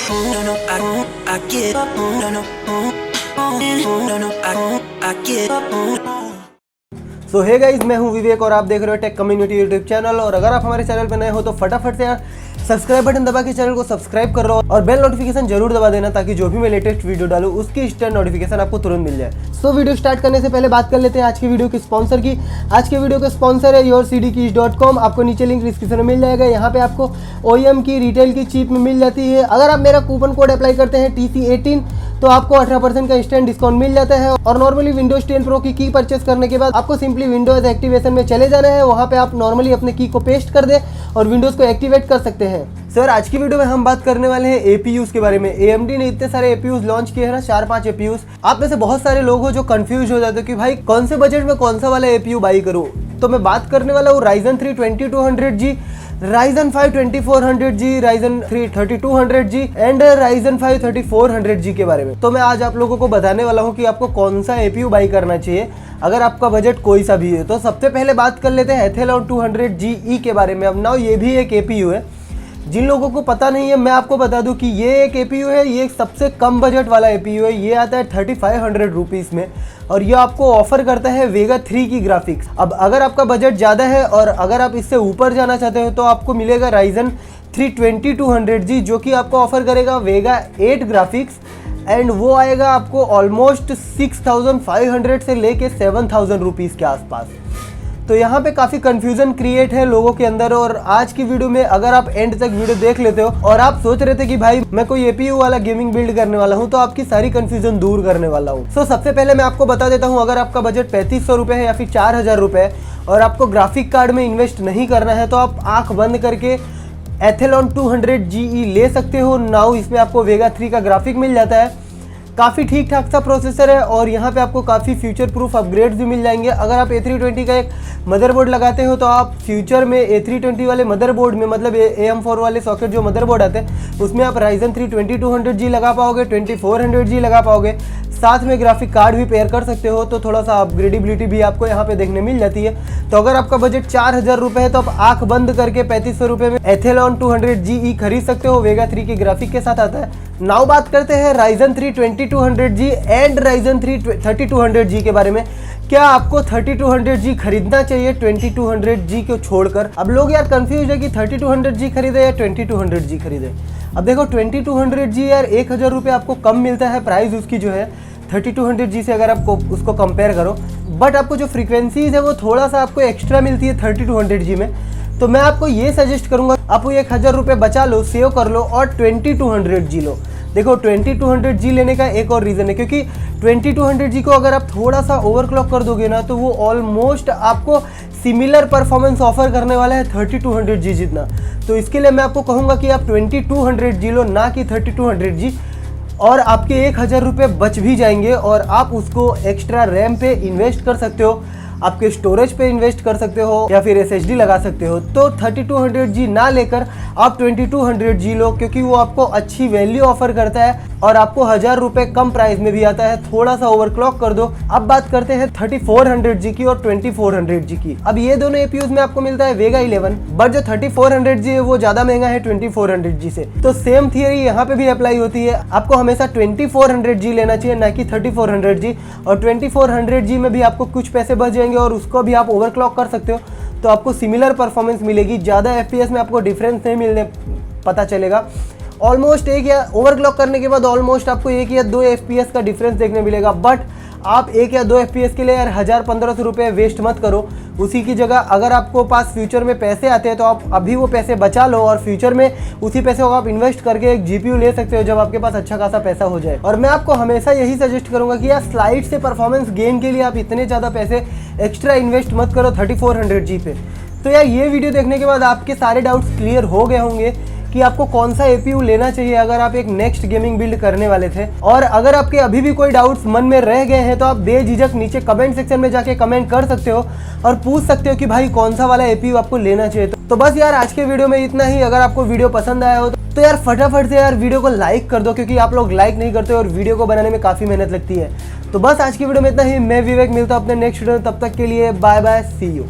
No, no, I don't. I give up. No, no, no, no, I don't. I give up. So hey guys, मैं हूं विवेक और आप देख रहे हो टेक कम्युनिटी यूट्यूब चैनल। और अगर आप हमारे चैनल पर नए हो तो फटाफट से यार सब्सक्राइब बटन दबा के चैनल को सब्सक्राइब कर लो और बेल नोटिफिकेशन जरूर दबा देना ताकि जो भी मैं लेटेस्ट वीडियो डालूं उसकी इंस्टेंट नोटिफिकेशन आपको तुरंत मिल जाए। सो वीडियो स्टार्ट करने से पहले बात कर लेते हैं आज की वीडियो के स्पॉन्सर की। आज के वीडियो का स्पॉन्सर है yourcdkeys.com। आपको नीचे लिंक डिस्क्रिप्शन में मिल जाएगा। यहाँ पे आपको OEM की रिटेल की चीप में मिल जाती है। अगर आप मेरा कूपन कोड अप्लाई करते हैं TC18 तो आपको 18% का इंस्टेंट डिस्काउंट मिल जाता है। और नॉर्मली विंडोज 10 प्रो की की परचेस करने के बाद आपको सिंपली विंडोज एक्टिवेशन में चले जाना है। वहाँ पे आप नॉर्मली अपने की को पेस्ट कर दे और विंडोज को एक्टिवेट कर सकते हैं। सर, आज की वीडियो में हम बात करने वाले हैं APUs के बारे में। AMD ने इतने सारे APUs लॉन्च किए हैं ना, 4-5 APUs। आप में से बहुत सारे लोग हो जो कंफ्यूज हो जाते हो कि भाई कौन से बजट में कौन सा वाला APU बाई करूँ। तो मैं बात करने वाला हूँ Ryzen 3 2200G, Ryzen 5 2400G, Ryzen 3 3200G and Ryzen 5 3400G के बारे में। तो मैं आज आप लोगों को बताने वाला हूँ कि आपको कौन सा APU बाई करना चाहिए अगर आपका बजट कोई सा भी है। तो सबसे पहले बात कर लेते हैं Athlon 200GE के बारे में। अब नाउ ये भी एक APU है। जिन लोगों को पता नहीं है मैं आपको बता दूं कि ये एक APU है। ये एक सबसे कम बजट वाला APU है। ये आता है 3500 रुपीज़ में और ये आपको ऑफर करता है Vega 3 की ग्राफिक्स। अब अगर आपका बजट ज़्यादा है और अगर आप इससे ऊपर जाना चाहते हो तो आपको मिलेगा Ryzen 3 2200G जो कि आपको ऑफर करेगा Vega 8 ग्राफिक्स एंड वो आएगा आपको ऑलमोस्ट 6500 से लेके 7000 रुपीज़ के आसपास। तो यहाँ पे काफ़ी कंफ्यूजन क्रिएट है लोगों के अंदर। और आज की वीडियो में अगर आप एंड तक वीडियो देख लेते हो और आप सोच रहे थे कि भाई मैं कोई APU वाला गेमिंग बिल्ड करने वाला हूँ तो आपकी सारी कंफ्यूजन दूर करने वाला हूँ। सो सबसे पहले मैं आपको बता देता हूँ, अगर आपका बजट 3500 रुपये है या फिर 4000 रुपये और आपको ग्राफिक कार्ड में इन्वेस्ट नहीं करना है तो आप आँख बंद करके Athlon 200GE ले सकते हो। नाउ इसमें आपको Vega 3 का ग्राफिक मिल जाता है। काफ़ी ठीक ठाक सा प्रोसेसर है और यहाँ पे आपको काफ़ी फ्यूचर प्रूफ अपग्रेड्स भी मिल जाएंगे। अगर आप A320 का एक मदरबोर्ड लगाते हो तो आप फ्यूचर में A320 वाले मदरबोर्ड में, मतलब AM4 वाले सॉकेट जो मदरबोर्ड आते हैं उसमें आप Ryzen 3 2200G लगा पाओगे, 2400G लगा पाओगे, साथ में ग्राफिक कार्ड भी पेयर कर सकते हो। तो थोड़ा सा अपग्रेडेबिलिटी भी आपको यहाँ पे देखने मिल जाती है। तो अगर आपका बजट 4000 रुपये है तो आप आंख बंद करके 3500 रुपये में Athlon 200GE खरीद सकते हो। Vega 3 के ग्राफिक के साथ आता है। नाउ बात करते हैं Ryzen 3 2200G and Ryzen 3 3200G के बारे में। क्या आपको 3200G खरीदना चाहिए 2200G को छोड़कर? अब लोग यार कंफ्यूज है कि 3200G खरीदे या 2200G खरीदे। अब देखो 2200G यार 1000 रुपये आपको कम मिलता है प्राइस उसकी जो है 3200G से अगर आपको उसको कंपेयर करो। बट आपको जो फ्रीक्वेंसीज है वो थोड़ा सा आपको एक्स्ट्रा मिलती है 3200G में। तो मैं आपको ये सजेस्ट करूंगा आप वो 1000 रुपये बचा लो, सेव कर लो और 2200G लो। देखो 2200G लेने का एक और रीज़न है क्योंकि 2200G को अगर आप थोड़ा सा ओवरक्लॉक कर दोगे ना तो वो ऑलमोस्ट आपको सिमिलर परफॉर्मेंस ऑफर करने वाला है 3200G जितना। तो इसके लिए मैं आपको कहूँगा कि आप 2200G लो, ना कि 3200G। और आपके 1000 रुपये बच भी जाएंगे और आप उसको एक्स्ट्रा रैम पे इन्वेस्ट कर सकते हो, आपके स्टोरेज पे इन्वेस्ट कर सकते हो या फिर SSD लगा सकते हो। तो 3200G ना लेकर आप 2200G लो क्योंकि वो आपको अच्छी वैल्यू ऑफर करता है और आपको 1000 रुपये कम प्राइस में भी आता है। थोड़ा सा ओवरक्लॉक कर दो। अब बात करते हैं 3400G की और 2400G की। अब ये दोनों APUs में आपको मिलता है Vega 11, बट जो 3400G है वो ज़्यादा महंगा है 2400G से। तो सेम थियरी यहाँ पे भी अप्लाई होती है। आपको हमेशा 2400G लेना चाहिए, ना कि 3400G। और 2400G में भी आपको कुछ पैसे बच जाएंगे और उसको भी आप ओवरक्लॉक कर सकते हो तो आपको सिमिलर परफॉर्मेंस मिलेगी। ज़्यादा FPS में आपको डिफरेंस नहीं मिलने पता चलेगा। ऑलमोस्ट एक या ओवरक्लॉक करने के बाद ऑलमोस्ट आपको 1 या 2 FPS का डिफरेंस देखने मिलेगा। बट आप 1 या 2 FPS के लिए यार 1000-1500 रुपये वेस्ट मत करो। उसी की जगह अगर आपको पास फ्यूचर में पैसे आते हैं तो आप अभी वो पैसे बचा लो और फ्यूचर में उसी पैसे को आप इन्वेस्ट करके एक GPU ले सकते हो जब आपके पास अच्छा खासा पैसा हो जाए। और मैं आपको हमेशा यही सजेस्ट करूंगा कि यार स्लाइड से परफॉर्मेंस गेन के लिए आप इतने ज़्यादा पैसे एक्स्ट्रा इन्वेस्ट मत करो 3400G पे। तो यार ये वीडियो देखने के बाद आपके सारे डाउट्स क्लियर हो गए होंगे कि आपको कौन सा APU लेना चाहिए अगर आप एक नेक्स्ट गेमिंग बिल्ड करने वाले थे। और अगर आपके अभी भी कोई डाउट्स मन में रह गए हैं तो आप बेझिझक नीचे कमेंट सेक्शन में जाके कमेंट कर सकते हो और पूछ सकते हो कि भाई कौन सा वाला APU आपको लेना चाहिए। तो बस यार आज के वीडियो में इतना ही। अगर आपको वीडियो पसंद आया हो तो यार फटाफट से यार वीडियो को लाइक कर दो क्योंकि आप लोग लाइक नहीं करते और वीडियो को बनाने में काफ़ी मेहनत लगती है। तो बस आज की वीडियो में इतना ही। मैं विवेक, मिलता हूँ अपने नेक्स्ट वीडियो में। तब तक के लिए बाय बाय, सी यू।